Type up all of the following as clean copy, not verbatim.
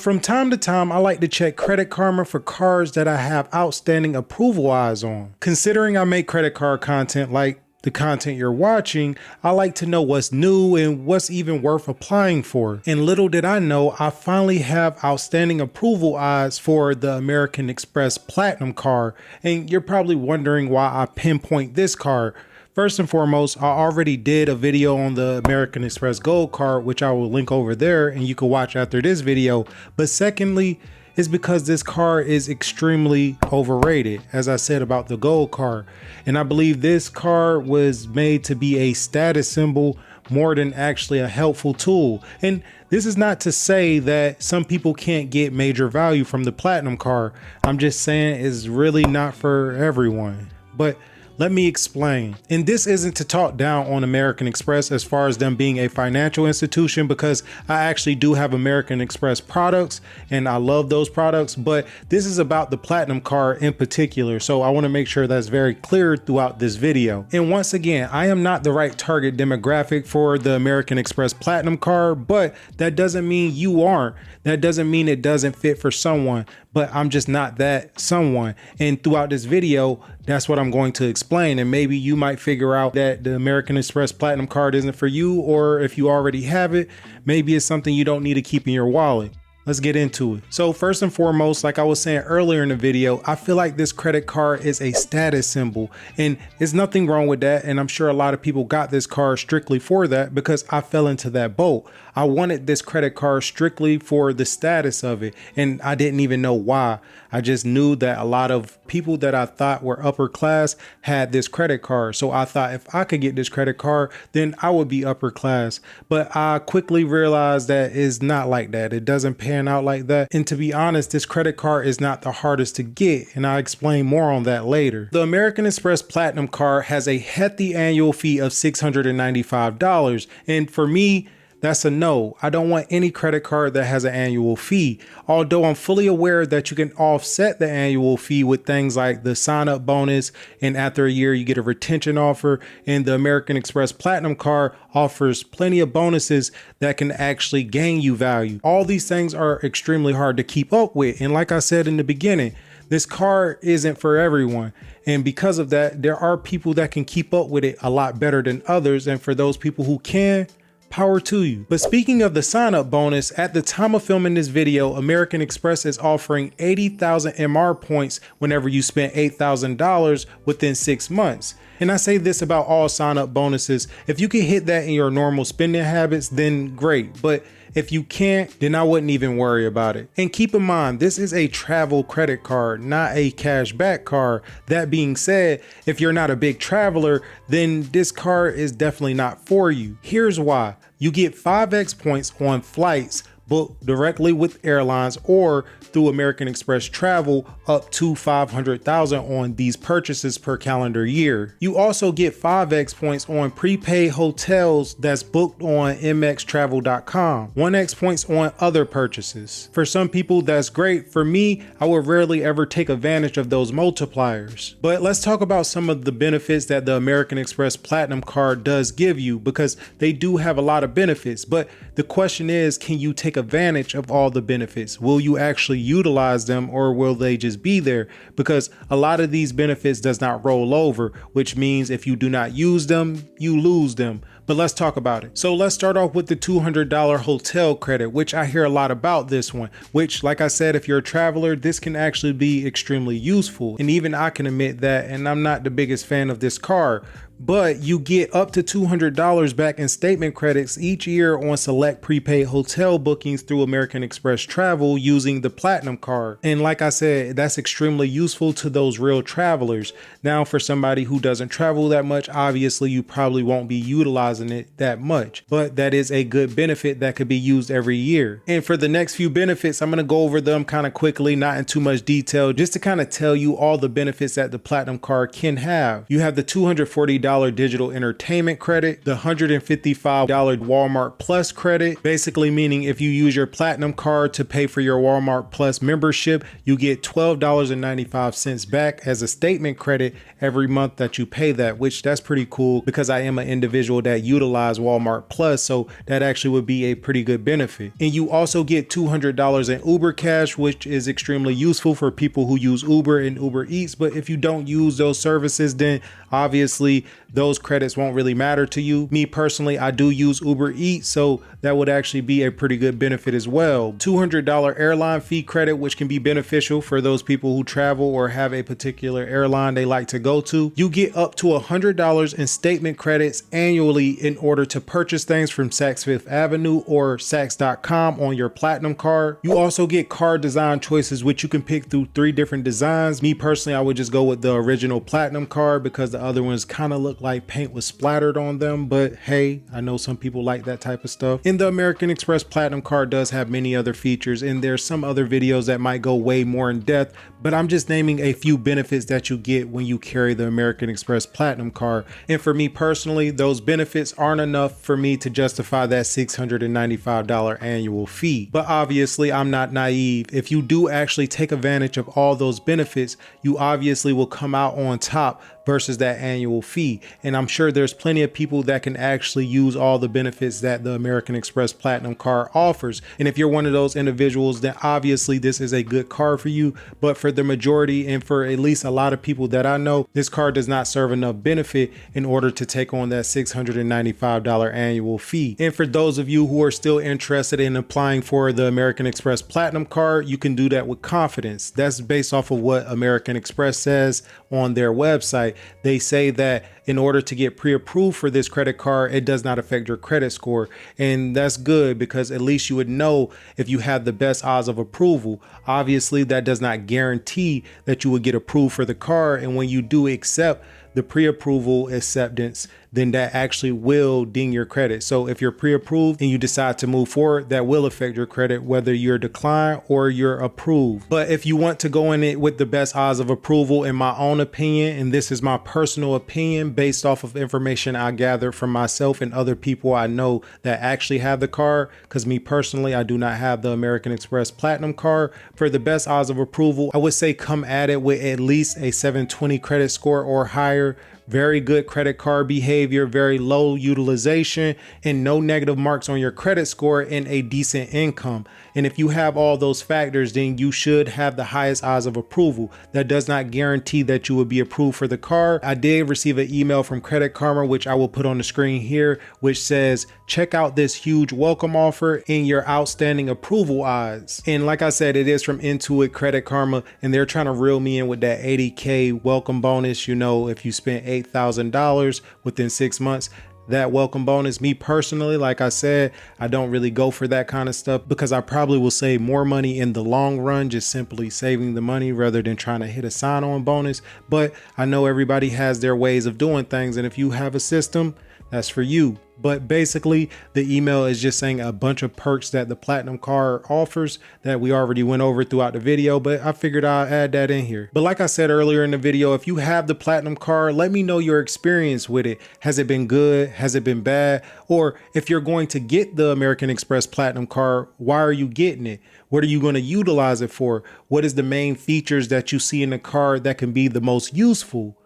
From time to time, I like to check Credit Karma for cards that I have outstanding approval eyes on. Considering I make credit card content like the content you're watching, I like to know what's new and what's even worth applying for. And little did I know, I finally have outstanding approval eyes for the American Express Platinum card. And you're probably wondering why I pinpoint this card. First and foremost, I already did a video on the American Express Gold card, which I will link over there and you can watch after this video. But secondly, it's because this card is extremely overrated, as I said about the Gold card. And I believe this card was made to be a status symbol more than actually a helpful tool. And this is not to say that some people can't get major value from the Platinum card. I'm just saying it's really not for everyone. But let me explain. And this isn't to talk down on American Express as far as them being a financial institution, because I actually do have American Express products and I love those products, but this is about the Platinum card in particular. So I want to make sure that's very clear throughout this video. And once again, I am not the right target demographic for the American Express Platinum card, but that doesn't mean you aren't. That doesn't mean it doesn't fit for someone, but I'm just not that someone. And throughout this video, that's what I'm going to explain. And maybe you might figure out that the American Express Platinum card isn't for you, or if you already have it, maybe it's something you don't need to keep in your wallet. Let's get into it. So first and foremost, like I was saying earlier in the video, I feel like this credit card is a status symbol, and there's nothing wrong with that. And I'm sure a lot of people got this card strictly for that, because I fell into that boat. I wanted this credit card strictly for the status of it, and I didn't even know why. I just knew that a lot of people that I thought were upper class had this credit card. So I thought if I could get this credit card, then I would be upper class. But I quickly realized that it's not like that. It doesn't pan out like that. And to be honest, this credit card is not the hardest to get, and I'll explain more on that later. The American Express Platinum card has a hefty annual fee of $695. And for me, that's a no. I don't want any credit card that has an annual fee. Although I'm fully aware that you can offset the annual fee with things like the sign-up bonus, and after a year you get a retention offer, and the American Express Platinum card offers plenty of bonuses that can actually gain you value. All these things are extremely hard to keep up with, and like I said in the beginning, this card isn't for everyone. And because of that, there are people that can keep up with it a lot better than others, and for those people who can, power to you. But speaking of the sign-up bonus, at the time of filming this video, American Express is offering 80,000 MR points whenever you spend $8,000 within 6 months. And I say this about all sign-up bonuses. If you can hit that in your normal spending habits, then great. But if you can't, then I wouldn't even worry about it. And keep in mind, this is a travel credit card, not a cash back card. That being said, if you're not a big traveler, then this card is definitely not for you. Here's why. You get 5x points on flights booked directly with airlines or through American Express Travel, up to 500,000 on these purchases per calendar year. You also get 5x points on prepaid hotels that's booked on mxtravel.com, 1x points on other purchases. For some people, that's great. For me, I would rarely ever take advantage of those multipliers. But let's talk about some of the benefits that the American Express Platinum card does give you, because they do have a lot of benefits. But the question is, can you take advantage of all the benefits? Will you actually utilize them, or will they just be there? Because a lot of these benefits does not roll over, which means if you do not use them, you lose them. But let's talk about it. So let's start off with the $200 hotel credit, which I hear a lot about this one, which, like I said, if you're a traveler, this can actually be extremely useful. And even I can admit that, and I'm not the biggest fan of this card. But you get up to $200 back in statement credits each year on select prepaid hotel bookings through American Express Travel using the Platinum card. And like I said, that's extremely useful to those real travelers. Now, for somebody who doesn't travel that much, obviously you probably won't be utilizing it that much, but that is a good benefit that could be used every year. And for the next few benefits, I'm going to go over them kind of quickly, not in too much detail, just to kind of tell you all the benefits that the Platinum card can have. You have the $240 $200 digital entertainment credit, the $155 Walmart Plus credit, basically meaning if you use your Platinum card to pay for your Walmart Plus membership, you get $12.95 back as a statement credit every month that you pay that, which that's pretty cool because I am an individual that utilize Walmart Plus, so that actually would be a pretty good benefit. And you also get $200 in Uber cash, which is extremely useful for people who use Uber and Uber Eats. But if you don't use those services, then obviously those credits won't really matter to you. Me personally, I do use Uber Eats, so that would actually be a pretty good benefit as well. $200 airline fee credit, which can be beneficial for those people who travel or have a particular airline they like to go to. You get up to $100 in statement credits annually in order to purchase things from Saks Fifth Avenue or Saks.com on your Platinum card. You also get card design choices, which you can pick through 3 different designs. Me personally, I would just go with the original Platinum card because the other ones kind of look like paint was splattered on them, but hey, I know some people like that type of stuff. And the American Express Platinum card does have many other features, and there's some other videos that might go way more in depth, but I'm just naming a few benefits that you get when you carry the American Express Platinum card. And for me personally, those benefits aren't enough for me to justify that $695 annual fee. But obviously, I'm not naive. If you do actually take advantage of all those benefits, you obviously will come out on top versus that annual fee. And I'm sure there's plenty of people that can actually use all the benefits that the American Express Platinum card offers. And if you're one of those individuals, then obviously this is a good card for you. But for the majority and for at least a lot of people that I know, this card does not serve enough benefit in order to take on that $695 annual fee. And for those of you who are still interested in applying for the American Express Platinum card, you can do that with confidence. That's based off of what American Express says on their website. They say that in order to get pre-approved for this credit card, it does not affect your credit score. And that's good because at least you would know if you have the best odds of approval. Obviously, that does not guarantee that you would get approved for the card. And when you do accept the pre-approval acceptance, then that actually will ding your credit. So if you're pre-approved and you decide to move forward, that will affect your credit, whether you're declined or you're approved. But if you want to go in it with the best odds of approval, in my own opinion, and this is my personal opinion based off of information I gathered from myself and other people I know that actually have the card, because me personally, I do not have the American Express Platinum card. For the best odds of approval, I would say come at it with at least a 720 credit score or higher. Very good credit card behavior, very low utilization, and no negative marks on your credit score, and a decent income. And if you have all those factors, then you should have the highest odds of approval. That does not guarantee that you will be approved for the card. I did receive an email from Credit Karma, which I will put on the screen here, which says, check out this huge welcome offer and your outstanding approval odds. And like I said, it is from Intuit Credit Karma, and they're trying to reel me in with that 80K welcome bonus. You know, if you spend $8,000 within 6 months, that welcome bonus. Me personally, like I said, I don't really go for that kind of stuff because I probably will save more money in the long run, just simply saving the money rather than trying to hit a sign-on bonus. But I know everybody has their ways of doing things, and if you have a system, that's for you. But basically, the email is just saying a bunch of perks that the Platinum card offers that we already went over throughout the video, but I figured I'll add that in here. But like I said earlier in the video, if you have the Platinum card, let me know your experience with it. Has it been good? Has it been bad? Or if you're going to get the American Express Platinum card, why are you getting it? What are you going to utilize it for? What is the main features that you see in the card that can be the most useful?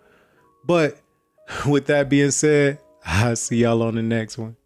But with that being said, I'll see y'all on the next one.